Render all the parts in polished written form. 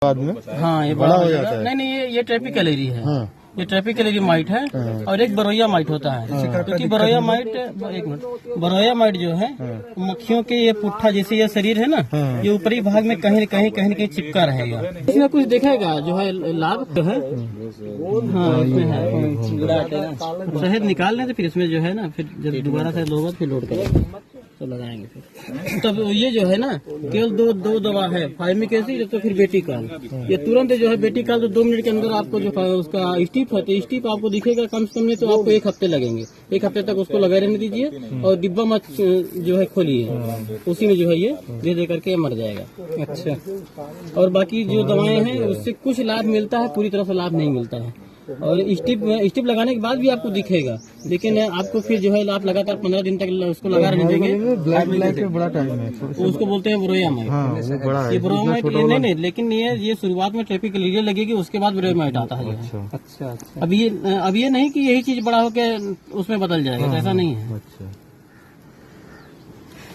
बाद में हाँ ये बड़ा हो जाता है। नहीं नहीं ये ट्रॉपिकल एरिया है। हाँ। ये ट्रॉपिकल एरिया माइट है। हाँ। और एक बरोया माइट होता है। हाँ। क्योंकि बरोया माइट एक मिनट बरोया माइट जो है मक्खियों के ये पुट्ठा जैसे ये शरीर है ना। हाँ। ये ऊपरी भाग में कहीं न कहीं चिपका रहेगा। इसमें कुछ दिखेगा जो है लाभ जो है। हाँ इसमें है शहद निकाल लें तो फिर इसमें जो है ना फिर जब दोबारा से लोग फिर लोड करेंगे तो लगाएंगे फिर। तब ये जो है ना केवल दो दवा है, फार्मिक एसिड तो फिर बेटिकाल। ये तुरंत जो है बेटिकाल तो 2 मिनट के अंदर आपको जो उसका स्टिप है तो स्टिप आपको दिखेगा कम से कम नहीं तो आपको 1 हफ्ते लगेंगे। 1 हफ्ते तक उसको लगा रहने दीजिए और डिब्बा मत जो है खोलिए, उसी में जो है ये धीरे धीरे करके मर जाएगा। अच्छा। और बाकी जो दवाएं हैं उससे कुछ लाभ मिलता है, पूरी तरह से लाभ नहीं मिलता है। और स्टिप लगाने के बाद भी आपको दिखेगा, लेकिन आपको फिर जो है आप लगातार 15 दिन तक उसको लगा रहने देंगे। ब्लैक बड़ा टाइम है उसको बोलते हैं ब्रोया माइट। हाँ, ये ब्रोया माइट नहीं, लेकिन ये शुरुआत में ट्रॉपिकल एरिया लगेगी, उसके बाद ब्रोया माइट आता है। अच्छा। अब ये नहीं कि यही चीज बड़ा होकर उसमें बदल जाएगा, ऐसा नहीं है।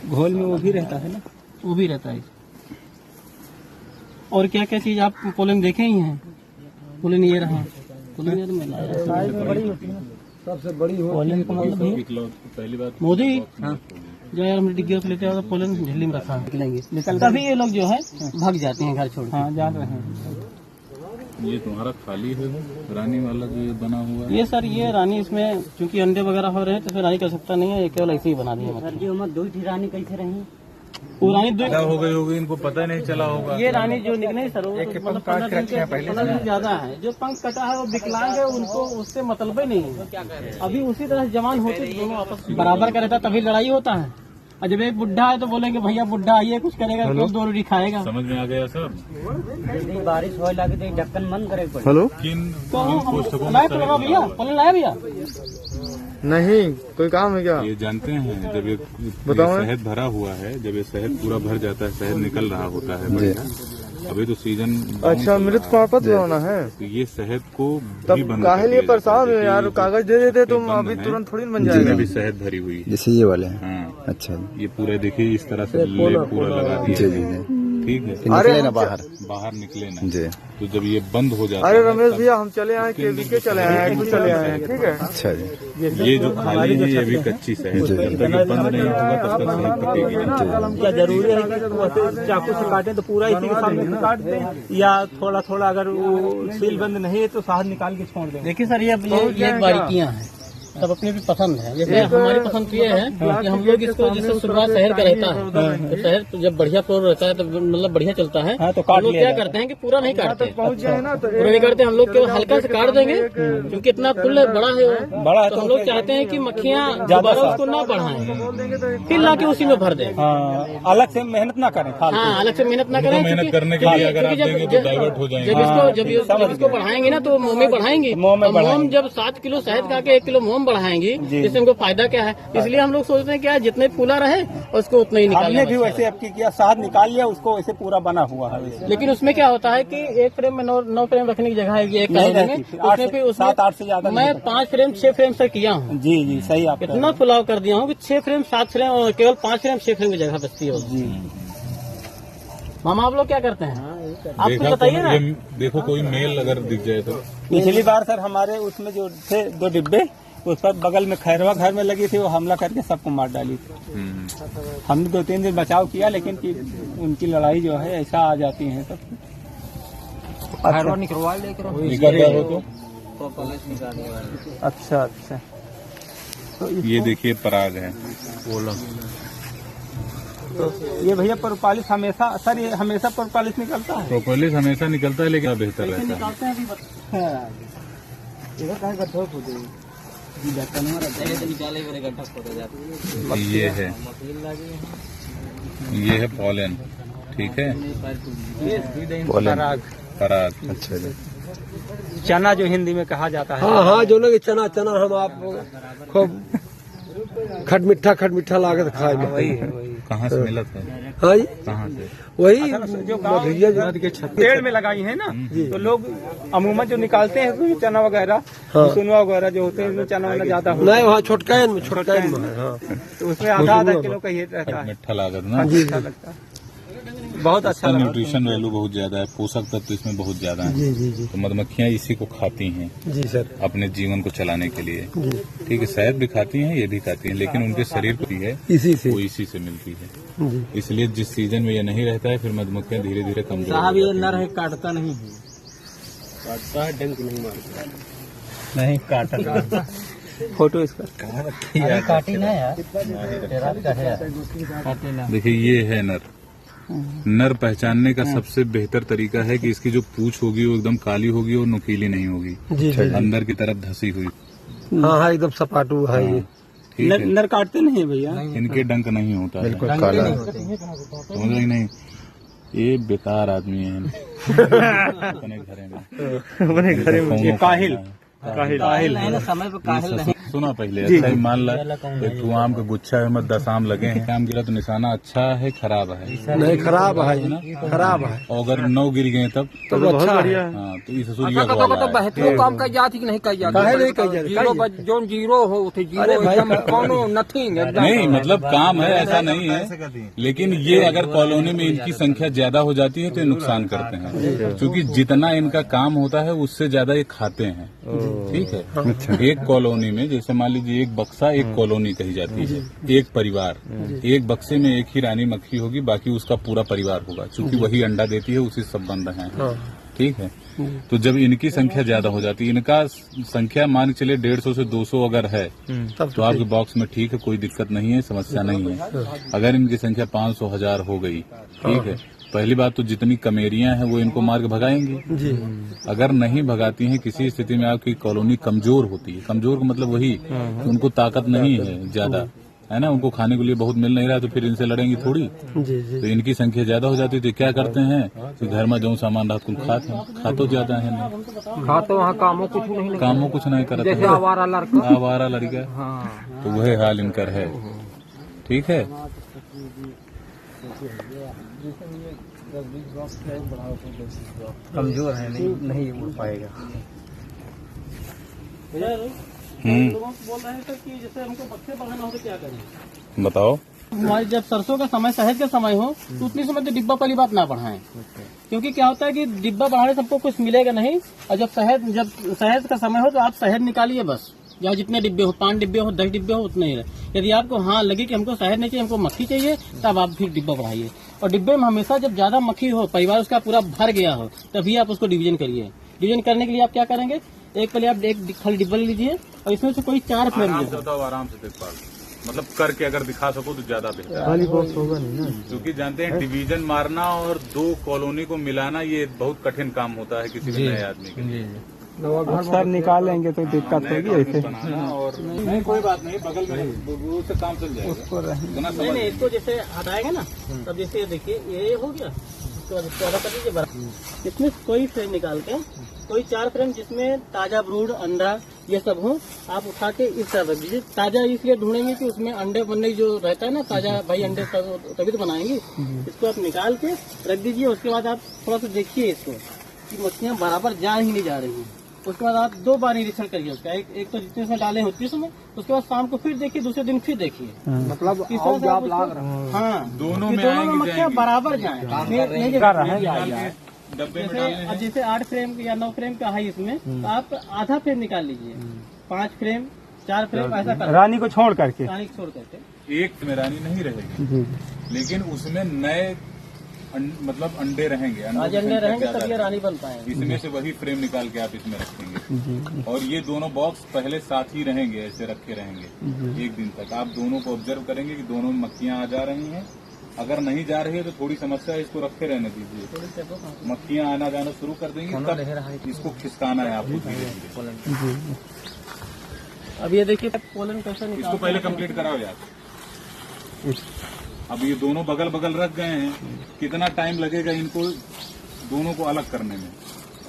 घोल में वो भी रहता है ना, वो भी रहता है। और क्या क्या चीज आप पोलन देखे ही हैं? पोलन ये रहा सबसे बड़ी पोलन का मतलब पहली बात मोदी। हाँ। जो यार हम डिग्गी लेते हैं पोलन झिल्ली में रखा निकलेंगे तभी ये लोग जो है भाग जाते हैं घर छोड़। हाँ जा रहे हैं। ये तुम्हारा खाली है रानी वाला जो ये बना हुआ है? ये सर ये रानी इसमें क्योंकि अंडे वगैरह हो रहे हैं तो फिर रानी कर सकता नहीं है, ये केवल ऐसे ही बना दिया। दो रानी कैसे रही? वो रानी क्या हो गई होगी, इनको पता नहीं चला होगा। ये रानी जो निकले सर वो मतलब 15 दिन ज्यादा है। जो पंख कटा है वो विकलांग है, उनको उससे मतलब ही नहीं है। अभी उसी तरह जवान होते दोनों आपस बराबर का रहता तभी लड़ाई होता है। और जब एक बुढ़ा है तो बोलेंगे भैया बुढ़ा आइए कुछ करेगा तो 2 रोटी खाएगा। समझ में आ गया सब। बारिश हो लगे तो ढक्कन बंद करे। हेलो भैया पोलन लाया भैया? नहीं कोई काम है क्या? ये जानते हैं जब ये शहद भरा हुआ है, जब ये शहद पूरा भर जाता है, शहद निकल रहा होता है बढ़िया। अभी तो सीजन अच्छा मृत पापत होना है तो ये शहद को तब काहे लिए परेशान हो यार? कागज दे देते तुम अभी तुरंत थोड़ी बन जाएगा। अभी शहद भरी हुई है जैसे ये वाले हैं। हाँ। अच्छा ये पूरे देखिए इस तरह से पूरा लगा दिया। ठीक है निकले ना बाहर निकले ना जी। तो जब ये बंद हो जाता है। अरे रमेश भैया हम चले आए के चले आए चले आए। ठीक है अच्छा जी। ये जो खाली है ये अभी कच्ची शहद जब तक ये बंद नहीं होगा तब तक शहद कटेगी। क्या जरूरी है कि चाकू से काटे तो पूरा इसी के सामने काट दें या थोड़ा थोड़ा अगर वो सील बंद नहीं है तो शहद निकाल के छोड़ दें? देखिए सर ये बारीकियां हैं, सब अपनी भी पसंद है। जैसे हमारी पसंद ये है कि हम लोग इसको जैसे शुरुआत शहर का रहता है तो शहर जब बढ़िया फ्लोर रहता है तो मतलब बढ़िया चलता है। तो हम लोग क्या करते हैं कि पूरा नहीं काटते, पूरा नहीं काटते हम लोग केवल हल्का से काट देंगे क्योंकि इतना फुल बड़ा है बड़ा तो हम लोग चाहते हैं कि मक्खियाँ दोबारा उसको ना बढ़ाएं, फिर लाके उसी में भर दें। अलग से मेहनत ना करें। हाँ अलग से मेहनत ना करें। मेहनत करने के लिए अगर आप देंगे तो डाइवर्ट हो जाएंगे। जब इसको बढ़ाएंगे ना तो मोम में बढ़ाएंगे। मोम जब 7 किलो शहद खा के 1 किलो मोम बढ़ाएंगे इससे हमको फायदा क्या है? इसलिए हम लोग सोचते हैं क्या जितने फूला रहे उसको उतना ही निकालना। हमने भी वैसे अब किया, शहद निकाल लिया उसको वैसे पूरा बना हुआ है। लेकिन उसमें क्या होता है कि 1 फ्रेम में 9 फ्रेम रखने की जगह है, एक उसमें 7-8 से ज्यादा मैं 5 फ्रेम 6 फ्रेम से किया हूँ। जी जी सही। आप इतना फुलाव कर दिया हूँ कि 6 फ्रेम 7 फ्रेम और केवल 5 फ्रेम 6 फ्रेम की जगह बचती है जी। मामा आप लोग क्या करते हैं आपको बताइए ना। देखो कोई मेल अगर दिख जाए तो। पिछली बार सर हमारे उसमें जो थे 2 डिब्बे उस पर बगल में खैरवा घर में लगी थी, वो हमला करके सबको मार डाली थी। हमने 2-3 दिन बचाव किया लेकिन उनकी लड़ाई जो है ऐसा आ जाती है तो खैरवा निकलवा लेकर। अच्छा अच्छा तो ये देखिए पराग है तो ये भैया प्रोपोलिस हमेशा सर ये हमेशा प्रोपोलिस निकलता है। प्रोपोलिस हमेशा निकलता है लेकिन बेहतर रहता है। ये है पोलन। ठीक है पराग। अच्छा जी। चना जो हिंदी में कहा जाता है। हाँ हाँ जो ना कि चना हम आप खूब खट मीठा लागत खाए में। वही कहाँ से मिला था? हाँ जी कहाँ से? वही जो पेड़ में लगाई है ना तो लोग अमूमन जो निकालते हैं चना वगैरह सुनवा वगैरह जो होते हैं चना वाना ज्यादा होता है। नहीं वहाँ छोटका में हाँ तो उसमें आधा किलो का ये रहता है। मीठा लागत ना। अच्छा लगता है। बहुत अच्छा लगा। न्यूट्रिशन वैल्यू बहुत ज्यादा है, पोषक तत्व इसमें बहुत ज्यादा है। जी जी जी तो मधुमक्खियां इसी को खाती हैं जी सर अपने जीवन को चलाने के लिए। जी ठीक है, शहद भी खाती हैं, ये भी खाती हैं, लेकिन उनके शरीर को भी है इसी से वो इसी से मिलती है। जी इसलिए जिस सीजन में ये नहीं रहता है, फिर मधुमक्खियां धीरे धीरे कमजोर हो साहब ये जाती हैं। नर है, काटता नहीं है, काटता है डंक नहीं मारता, नहीं काटता। फोटो इसका काटी ना यार, तेरा का है काटी ना। देखिए ये है नर। नर पहचानने का सबसे बेहतर तरीका है कि इसकी जो पूंछ होगी वो एकदम काली होगी और नुकीली नहीं होगी, जी जी अंदर की तरफ धसी हुई। हाँ हाँ एकदम सपाटू है ये। ठीक है, नर काटते नहीं है भैया, इनके डंक नहीं होता है, बिल्कुल काला समझ रहे नहीं। ये बेकार आदमी है अपने घरे में, अपने घरे में ये काहिल काहिल है ना, समय पे काहिल नहीं। सुना पहले अच्छा ही मान ला एक तू आम का गुच्छा है, 10 आम लगे हैं, आम गिरा तो निशाना अच्छा है खराब है? नहीं खराब है, खराब है। और अगर 9 गिर गए तब तो अच्छा बढ़िया है। है। हाँ, तो इस ससुरिया को वाला है। बेहतरीन काम कर जाती कि नहीं कर जाती? काहे नहीं कर जाती? जीरो जो जीरो हो उसे जीरो एकदम कोनो नथिंग एकदम। नहीं मतलब काम है ऐसा नहीं है, लेकिन ये अगर कॉलोनी में इनकी संख्या ज्यादा हो जाती है तो ये नुकसान करते हैं, क्योंकि जितना इनका काम होता है उससे ज्यादा ये खाते हैं। ठीक है, एक कॉलोनी में जैसे मान लीजिए एक बक्सा एक कॉलोनी कही जाती है, एक परिवार, एक बक्से में एक ही रानी मक्खी होगी, बाकी उसका पूरा परिवार होगा, क्योंकि वही अंडा देती है, उसी संबंध है। ठीक है, तो जब इनकी संख्या ज्यादा हो जाती है, इनका संख्या मान के चले 150 से 200 अगर है तो आपके बॉक्स में ठीक है, कोई दिक्कत नहीं है, समस्या नहीं है। अगर इनकी संख्या 500 1000 हो गई, ठीक है, पहली बात तो जितनी कमेरियां हैं वो इनको मार के भगाएंगी जी। अगर नहीं भगाती हैं, किसी स्थिति में आपकी कॉलोनी कमजोर होती है। कमजोर का मतलब वही कि उनको ताकत नहीं है ज्यादा, है ना, उनको खाने के लिए बहुत मिल नहीं रहा, तो फिर इनसे लड़ेंगी थोड़ी। जी जी तो इनकी संख्या ज्यादा हो जाती है तो क्या करते हैं कि घर में जो सामान रात को खाते हैं, खातो ज्यादा है नहीं, हाँ तो वहाँ कामों कुछ नहीं, कामों कुछ नहीं करते जैसे आवारा लड़का। आवारा लड़का, हाँ तो वही हाल इनकर है। ठीक है, कमजोर है, नहीं उड़ पाएगा। लोग बोल रहे थे कि जैसे हमको बक्से बढ़ाना हो तो क्या करें? बताओ। हमारे जब सरसों का समय, शहद का समय हो तो उतनी समय तो डिब्बा पहली बात ना बढ़ाएं, क्योंकि क्या होता है कि डिब्बा बढ़ाने से हमको कुछ मिलेगा नहीं। और जब शहद का समय हो तो आप शहद निकालिए बस, या जितने डिब्बे हो, 5 डिब्बे हो, 10 डिब्बे हो, उतने ही रहे। यदि आपको हाँ लगे कि हमको शहद नहीं चाहिए, हमको मक्खी चाहिए, तब आप फिर डिब्बा बढ़ाइए। और डिब्बे में हमेशा जब ज्यादा मक्खी हो, परिवार उसका पूरा भर गया हो, तभी आप उसको डिवीजन करिए। डिवीजन करने के लिए आप क्या करेंगे, एक पहले आप एक खाली डिब्बा लीजिए और इसमें से कोई 4 फ्रेम लीजिए। आराम से देखभाल, मतलब करके अगर दिखा सको तो ज्यादा बेहतर, खाली बॉक्स होगा नहीं ना, क्योंकि जानते हैं डिवीजन मारना और 2 कॉलोनी को मिलाना ये बहुत कठिन काम होता है किसी भी नए आदमी के लिए। अक्सर निकालेंगे तो दिक्कत होगी ऐसे। बनाना और नहीं कोई बात नहीं, बगल में वो से काम चल जाएगा। इतना नहीं नहीं, इसको जैसे हटाएगा ना, तब जैसे देखिए ये हो गया, इसको अलग कर दीजिए बराबर। इसमें कोई फ्रेम निकाल के, कोई 4 फ्रेम जिसमें ताजा ब्रूड, अंडा ये सब हो, आप उठा के इस तरह रख दीजिए। ताजा इसलिए ढूंढेंगे कि उसमें अंडे बनने जो रहता है ना, ताजा भाई अंडे तभी तो बनाएंगे। इसको आप निकाल के रख दीजिए। उसके बाद आप थोड़ा सा देखिए इसको कि मछलियाँ बराबर जा ही नहीं जा रही हैं। उसके बाद आप 2 बार निरीक्षण करिए उसका, एक तो जितने उसमें डाले होती है उसमें, उसके बाद शाम को फिर देखिए, दूसरे दिन फिर देखिए, मतलब इस तरह से आप उसको- हाँ, दोनों कि में दोनों में आएंगी, मक्खियाँ बराबर जाए। डब्बे में जैसे जैसे 8 फ्रेम या 9 फ्रेम का है इसमें, तो आप आधा फ्रेम निकाल लीजिए, 5 फ्रेम 4 फ्रेम ऐसा कर, रानी को छोड़ करके। रानी को छोड़ करके। एक में रानी नहीं रहेगी, लेकिन उसमें नए मतलब अंडे रहेंगे, आज अंडे रहेंगे तब ये रानी बन पाएंगे। इसमें से वही फ्रेम निकाल के आप इसमें रखेंगे। और ये दोनों बॉक्स पहले साथ ही रहेंगे, ऐसे रखे रहेंगे 1 दिन तक। आप दोनों को ऑब्जर्व करेंगे कि दोनों में मक्खियां आ जा रही हैं। अगर नहीं जा रही है तो थोड़ी समस्या है, इसको रखे रहने दीजिए। मक्खियां आना जाना शुरू कर देंगी, तब इसको खिसकाना है आपको धीरे धीरे। अब ये देखिए पोलन कैसा इसको निकाल, पहले कंप्लीट कराओ यार। अब ये दोनों बगल बगल रख गए हैं, कितना टाइम लगेगा इनको दोनों को अलग करने में?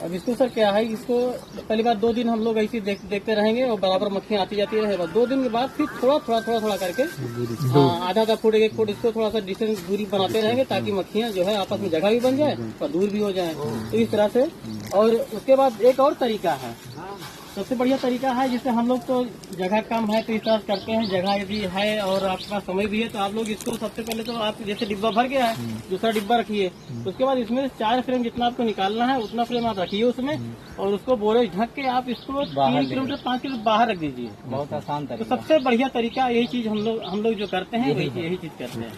अब इसको सर क्या है, इसको पहली बार 2 दिन हम लोग ऐसे देखते रहेंगे और बराबर मक्खियाँ आती जाती रहेगा। 2 दिन के बाद फिर थोड़ा करके आधा फुट 1 फुट इसको थोड़ा सा डिस्टेंस दूरी बनाते रहेंगे, ताकि मक्खियाँ जो है आपस में जगह भी बन जाए और दूर भी हो जाए। तो इस तरह से। और उसके बाद एक और तरीका है सबसे बढ़िया तरीका है, जिससे हम लोग तो जगह कम है तो इस तरह करते हैं, जगह यदि है और आपके पास समय भी है तो आप लोग इसको सबसे पहले तो आप जैसे डिब्बा भर गया है दूसरा डिब्बा रखिए, उसके बाद इसमें 4 फ्रेम जितना आपको निकालना है उतना फ्रेम आप रखिए उसमें, और उसको बोरे ढक के आप इसको 3 किलोमीटर 5 किलोमीटर बाहर रख दीजिए। बहुत आसान तो सबसे बढ़िया तरीका यही चीज हम लोग जो करते हैं यही चीज करते हैं।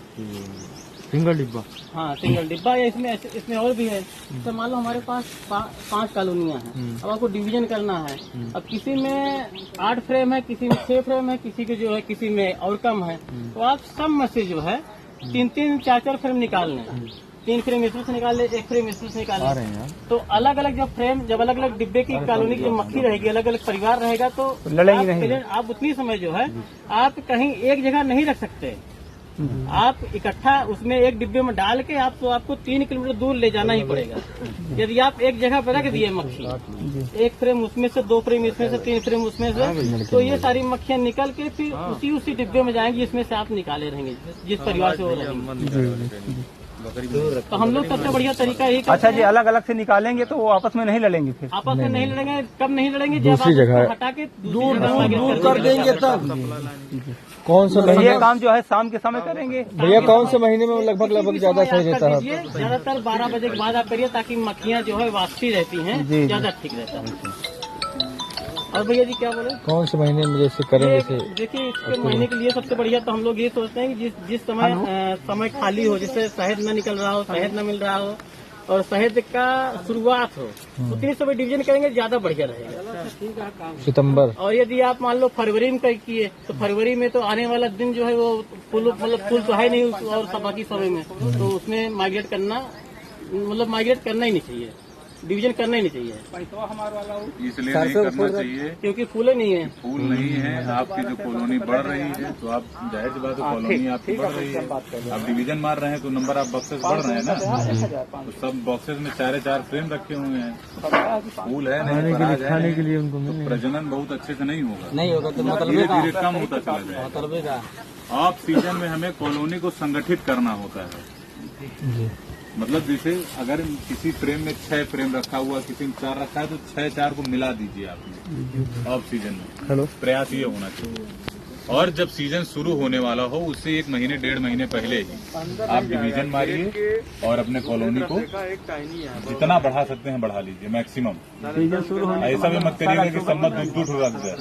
सिंगल डिब्बा। हाँ, सिंगल डिब्बा या इसमें और भी है। तो मान लो हमारे पास 5 कॉलोनियाँ हैं, अब आपको डिवीजन करना है। अब किसी में 8 फ्रेम है, किसी में 6 फ्रेम है, किसी के जो है किसी में और कम है, तो आप सब में से जो है 3-3, 4-4 फ्रेम निकाल लें। 3 फ्रेम इसमें से निकाल ले, 1 फ्रेम इसमें से निकाल ले। तो अलग अलग जब अलग अलग डिब्बे की कॉलोनी की जो मक्खी रहेगी, अलग अलग परिवार रहेगा, तो लड़ेगी नहीं। आप उतनी समय जो है आप कहीं एक जगह नहीं रख सकते, आप इकट्ठा उसमें एक डिब्बे में डाल के आपको 3 किलोमीटर दूर ले जाना ही पड़ेगा। यदि आप एक जगह पर रख दिए मक्खी, 1 फ्रेम उसमें से, 2 फ्रेम इसमें से, 3 फ्रेम उसमें से, तो ये सारी मक्खियाँ निकल के फिर उसी डिब्बे में जाएंगी जिसमें से आप निकाले रहेंगे, जिस परिवार से वो रहेंगे। तो हम लोग सबसे बढ़िया तरीका यही करते हैं। अच्छा जी, अलग अलग से निकालेंगे तो वो आपस में नहीं लड़ेंगे, फिर आपस में नहीं लड़ेंगे। कब नहीं लड़ेंगे? दूसरी जगह हटा के दूर कर देंगे तब। कौन सा ये काम जो है शाम के समय करेंगे भैया? कौन से महीने में लगभग ज्यादा सही रहता है? ज्यादातर 12 बजे के बाद आप करिए, ताकि मक्खियाँ जो है वापसी रहती हैं, ज्यादा ठीक रहता है। और भैया जी क्या बोले, कौन से महीने में जैसे करेंगे? देखिए, इसके महीने के लिए सबसे बढ़िया तो हम लोग ये सोचते हैं कि जिस समय खाली हो, जिससे शहद न निकल रहा हो, शहद न मिल रहा हो और शहद का शुरुआत हो, उतनी समय डिवीजन करेंगे, ज्यादा बढ़िया रहेगा। सितंबर। और यदि आप मान लो फरवरी में किए, तो फरवरी में तो आने वाला दिन जो है वो फूल तो है नहीं, और बाकी समय में तो उसमें माइग्रेट करना ही नहीं चाहिए, डिवीजन करना ही नहीं चाहिए। इसलिए नहीं करना चाहिए क्योंकि फूले नहीं है, फूल नहीं है। आपकी जो कॉलोनी बढ़ रही है, तो आप जाहिर सी बात है कॉलोनी आपकी बढ़ रही है, आप डिवीजन मार रहे हैं तो नंबर आप बॉक्सेस बढ़ रहे हैं ना। तो सब बॉक्सेस में 4 फ्रेम रखे हुए हैं, फूल है नहीं, खाने के लिए उनको तो प्रजनन बहुत अच्छे से नहीं होगा, तो धीरे धीरे कम होता चला जाएगा। ऑफ सीजन में हमें कॉलोनी को संगठित करना होता है। मतलब जैसे अगर किसी फ्रेम में 6 फ्रेम रखा हुआ, किसी में 4 रखा है, तो 6-4 को मिला दीजिए आपने ऑफ सीजन में। प्रयास ये होना चाहिए। और जब सीजन शुरू होने वाला हो, उससे 1 महीने 1.5 महीने पहले ही आप डिवीजन मारिए और अपने कॉलोनी को जितना बढ़ा सकते हैं बढ़ा लीजिए, मैक्सिमम। ऐसा भी मत करिएगा कि सब मत दूध रख जाए,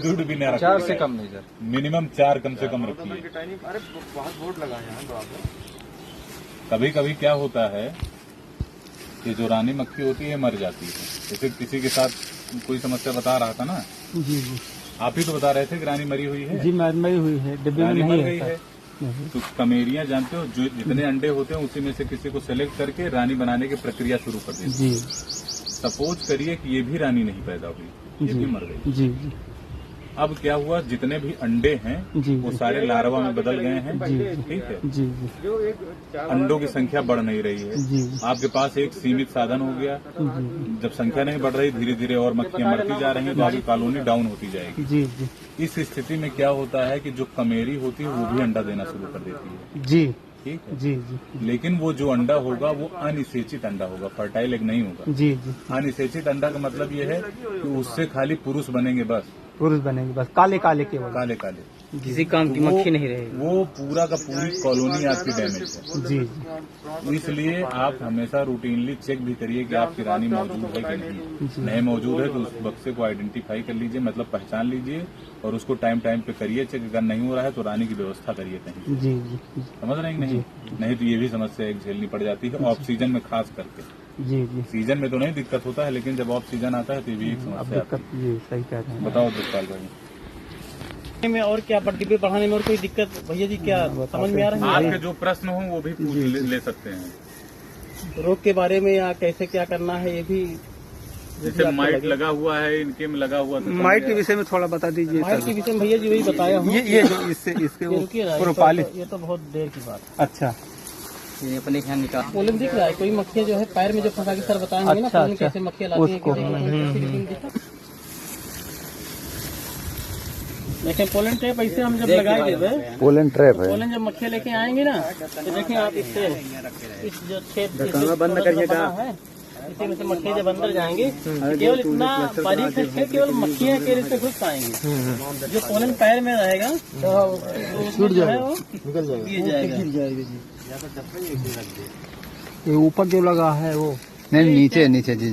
दूध भी नहीं रखिए, 4 से कम नहीं, मिनिमम 4 कम से कम रखिए। कभी कभी क्या होता है कि जो रानी मक्खी होती है मर जाती है। जैसे किसी के साथ कोई समस्या बता रहा था ना, जी आप ही तो बता रहे थे कि रानी मरी हुई है। जी, मरी हुई है, डिब्बे में मर गई है। तो कमेरियां जानते हो, जो जितने अंडे होते हैं उसी में से किसी को सेलेक्ट करके रानी बनाने की प्रक्रिया शुरू कर देती है। सपोज करिए कि ये भी रानी नहीं पैदा हुई, ये भी मर गई। जी। अब क्या हुआ, जितने भी अंडे हैं वो सारे लार्वा में बदल गए हैं। ठीक है, अंडों की संख्या बढ़ नहीं रही है। आपके पास एक सीमित साधन हो गया। जब संख्या नहीं बढ़ रही, धीरे धीरे और मक्खियां मरती जा रही हैं, तो आपकी कॉलोनी डाउन होती जाएगी। इस स्थिति में क्या होता है कि जो कमेरी होती है वो भी अंडा देना शुरू कर देती है। जी, ठीक है जी। लेकिन वो जो अंडा होगा वो अनिषेचित अंडा होगा, फर्टाइल एग नहीं होगा। जी। अनिषेचित अंडा का मतलब ये है कि उससे खाली पुरुष बनेंगे, बस काले केवल काले किसी काम की मक्खी नहीं रहेगी। वो पूरा का पूरी कॉलोनी आपकी डैमेज है। जी। तो इसलिए आप हमेशा रूटीनली चेक भी करिए कि आपकी रानी मौजूद है कि नहीं। नहीं मौजूद है तो उस बक्से को आइडेंटिफाई कर लीजिए, मतलब पहचान लीजिए, और उसको टाइम पे करिए चेक। अगर नहीं हो रहा है तो रानी की व्यवस्था करिए कहीं। जी। समझ रहे हैं कि नहीं तो ये भी समस्या एक झेलनी पड़ जाती है, ऑफ सीजन में खास करके। जी। सीजन में तो नहीं दिक्कत होता है, लेकिन जब ऑफ सीजन आता है तो ये भी एक समस्या आती है। सही कह रहे हैं। बताओ दुष्पाल भाई में और क्या डिब्बे बढ़ाने में और कोई दिक्कत भैया जी क्या समझ में आ रहा है? आपके जो प्रश्न हो वो भी पूछ ले सकते हैं। रोग के बारे में या कैसे क्या करना है, ये भी जैसे माइट लगा हुआ है, इनके में लगा हुआ था। माइट के विषय में थोड़ा बता दीजिए। माइट के विषय में भैया जी वही बताया हूँ। ये जो इसके प्रोपालिस, ये तो बहुत देर की बात। अच्छा, ये अपने ध्यान निकाल पोलन दिख रहा है। कोई मक्खियाँ जो है पैर में जो फंसा के सर बताएंगे ना, पोलन कैसे मक्खियाँ लाती है। देखें पोलन ट्रैप ऐसे हम जब लगाएंगे, पोलन ट्रैप है। पोलन जब मक्खियाँ लेके आएंगे ना, तो देखें आप इससे इस जो छेद बंद करिएगा है, इसी में से मक्खियाँ जब अंदर जाएंगी केवल इतना बारीक है, केवल मक्खियाँ केवल इससे घुस पाएंगी। जो पोलन पैर में रहेगा छूट जो है वो निकल जाएगा, गिर जाएगा। ये ऊपर जो लगा है वो नहीं, नीचे नीचे जी।